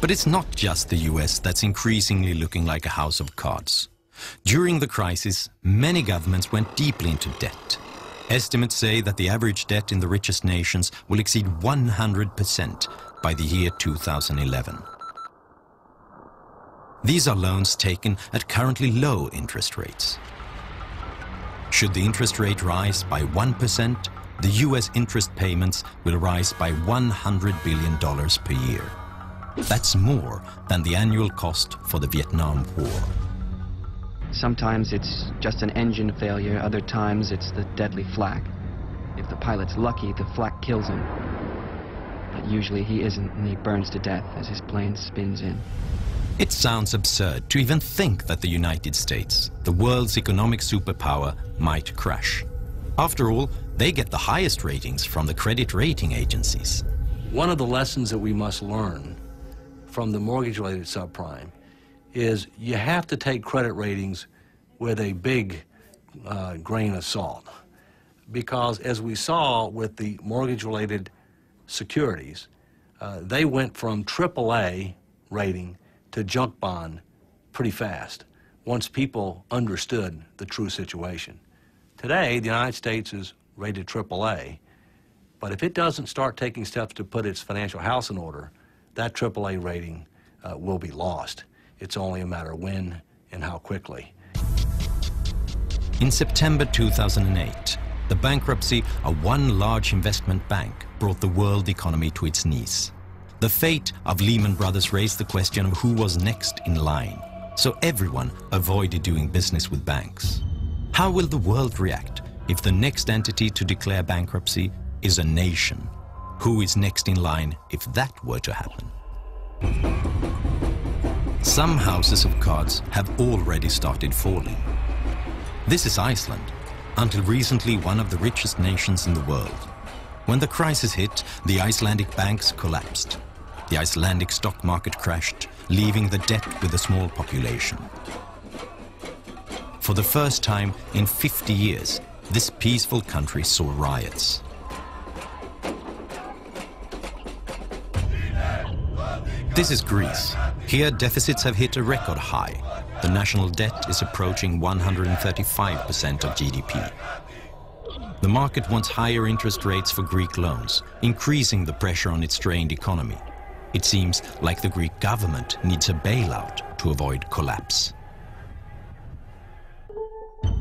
But it's not just the US that's increasingly looking like a house of cards. During the crisis, many governments went deeply into debt. Estimates say that the average debt in the richest nations will exceed 100% by the year 2011. These are loans taken at currently low interest rates. Should the interest rate rise by 1%, the US interest payments will rise by $100 billion per year. That's more than the annual cost for the Vietnam War. Sometimes it's just an engine failure, other times it's the deadly flak. If the pilot's lucky, the flak kills him. But usually he isn't, and he burns to death as his plane spins in. It sounds absurd to even think that the United States, the world's economic superpower, might crash. After all, they get the highest ratings from the credit rating agencies. One of the lessons that we must learn from the mortgage-related subprime is you have to take credit ratings with a big grain of salt. Because as we saw with the mortgage-related securities, they went from AAA rating to junk bond pretty fast once people understood the true situation. Today, the United States is rated AAA, but if it doesn't start taking steps to put its financial house in order, that AAA rating will be lost. It's only a matter of when and how quickly. In September 2008, the bankruptcy of one large investment bank brought the world economy to its knees. The fate of Lehman Brothers raised the question of who was next in line, so everyone avoided doing business with banks. How will the world react if the next entity to declare bankruptcy is a nation? Who is next in line if that were to happen? Some houses of cards have already started falling. This is Iceland, until recently one of the richest nations in the world. When the crisis hit, the Icelandic banks collapsed. The Icelandic stock market crashed, leaving the debt with a small population. For the first time in 50 years, this peaceful country saw riots. This is Greece. Here, deficits have hit a record high. The national debt is approaching 135% of GDP. The market wants higher interest rates for Greek loans, increasing the pressure on its strained economy. It seems like the Greek government needs a bailout to avoid collapse.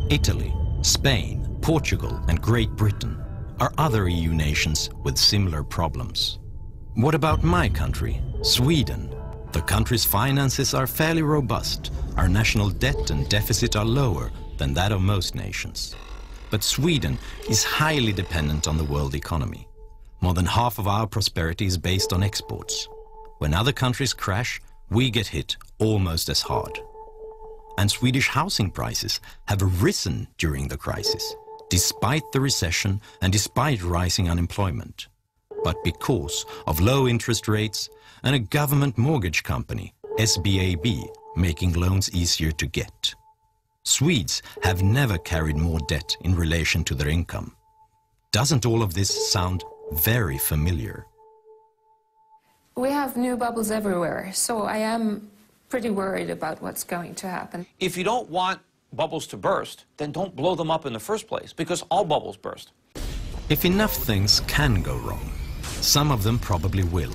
Italy, Spain, Portugal, and Great Britain are other EU nations with similar problems. What about my country, Sweden? The country's finances are fairly robust. Our national debt and deficit are lower than that of most nations. But Sweden is highly dependent on the world economy. More than half of our prosperity is based on exports. When other countries crash, we get hit almost as hard. And Swedish housing prices have risen during the crisis, despite the recession and despite rising unemployment. But because of low interest rates and a government mortgage company, SBAB, making loans easier to get. Swedes have never carried more debt in relation to their income. Doesn't all of this sound very familiar? We have new bubbles everywhere, so I am pretty worried about what's going to happen. If you don't want bubbles to burst, then don't blow them up in the first place, because all bubbles burst. If enough things can go wrong, some of them probably will.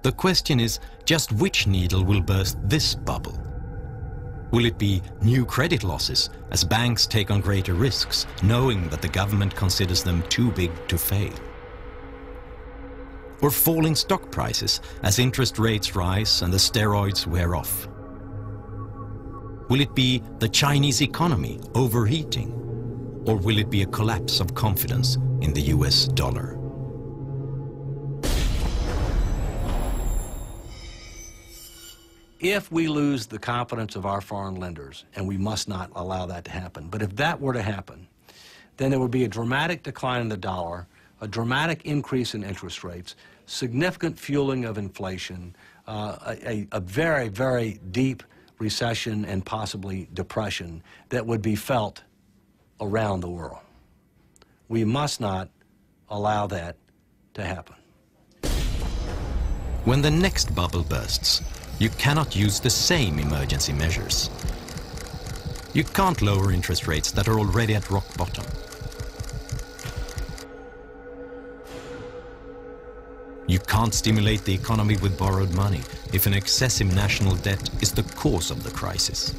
The question is just which needle will burst this bubble? Will it be new credit losses as banks take on greater risks, knowing that the government considers them too big to fail? Or falling stock prices as interest rates rise and the steroids wear off? Will it be the Chinese economy overheating? Or will it be a collapse of confidence in the US dollar? If we lose the confidence of our foreign lenders, and we must not allow that to happen, but if that were to happen, then there would be a dramatic decline in the dollar, a dramatic increase in interest rates, significant fueling of inflation, a very, very deep recession and possibly depression that would be felt around the world. We must not allow that to happen. When the next bubble bursts, you cannot use the same emergency measures. You can't lower interest rates that are already at rock bottom. You can't stimulate the economy with borrowed money if an excessive national debt is the cause of the crisis.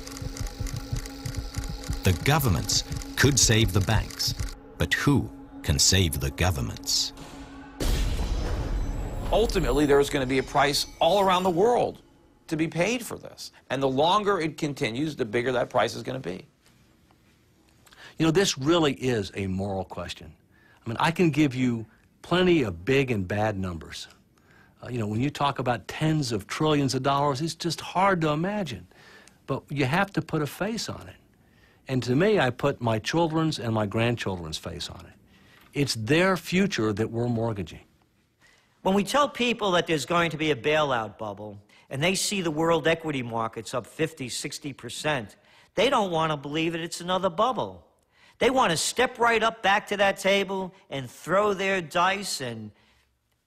The governments could save the banks, but who can save the governments? Ultimately, there is going to be a price all around the world to be paid for this. And the longer it continues, the bigger that price is going to be. You know, this really is a moral question. I mean, I can give you plenty of big and bad numbers. You know, when you talk about tens of trillions of dollars, it's just hard to imagine. But you have to put a face on it. And to me, I put my children's and my grandchildren's face on it. It's their future that we're mortgaging. When we tell people that there's going to be a bailout bubble, and they see the world equity markets up 50, 60%, they don't want to believe that it's another bubble. They want to step right up back to that table and throw their dice and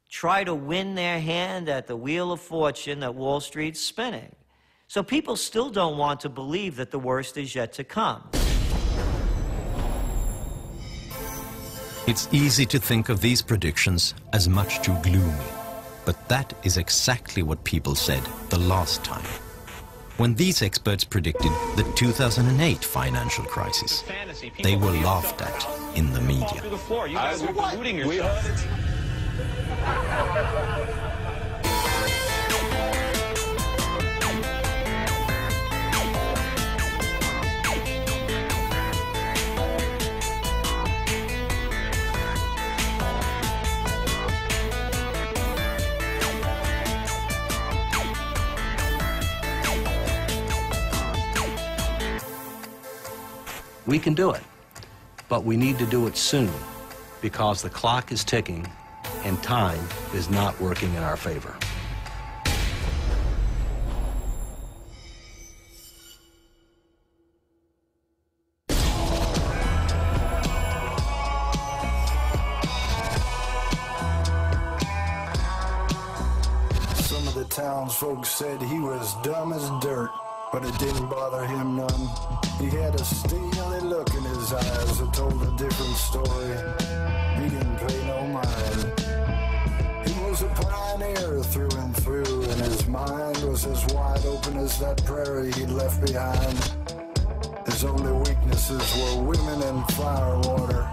try to win their hand at the wheel of fortune that Wall Street's spinning. So people still don't want to believe that the worst is yet to come. It's easy to think of these predictions as much too gloomy, but that is exactly what people said the last time. When these experts predicted the 2008 financial crisis, they were laughed at in the media. You guys are deluding yourself. We can do it, but we need to do it soon because the clock is ticking and time is not working in our favor. Some of the townsfolk said he was dumb as dirt, but it didn't bother him none. He had a steely look in his eyes that told a different story. He didn't pay no mind. He was a pioneer through and through, and his mind was as wide open as that prairie he'd left behind. His only weaknesses were women and firewater.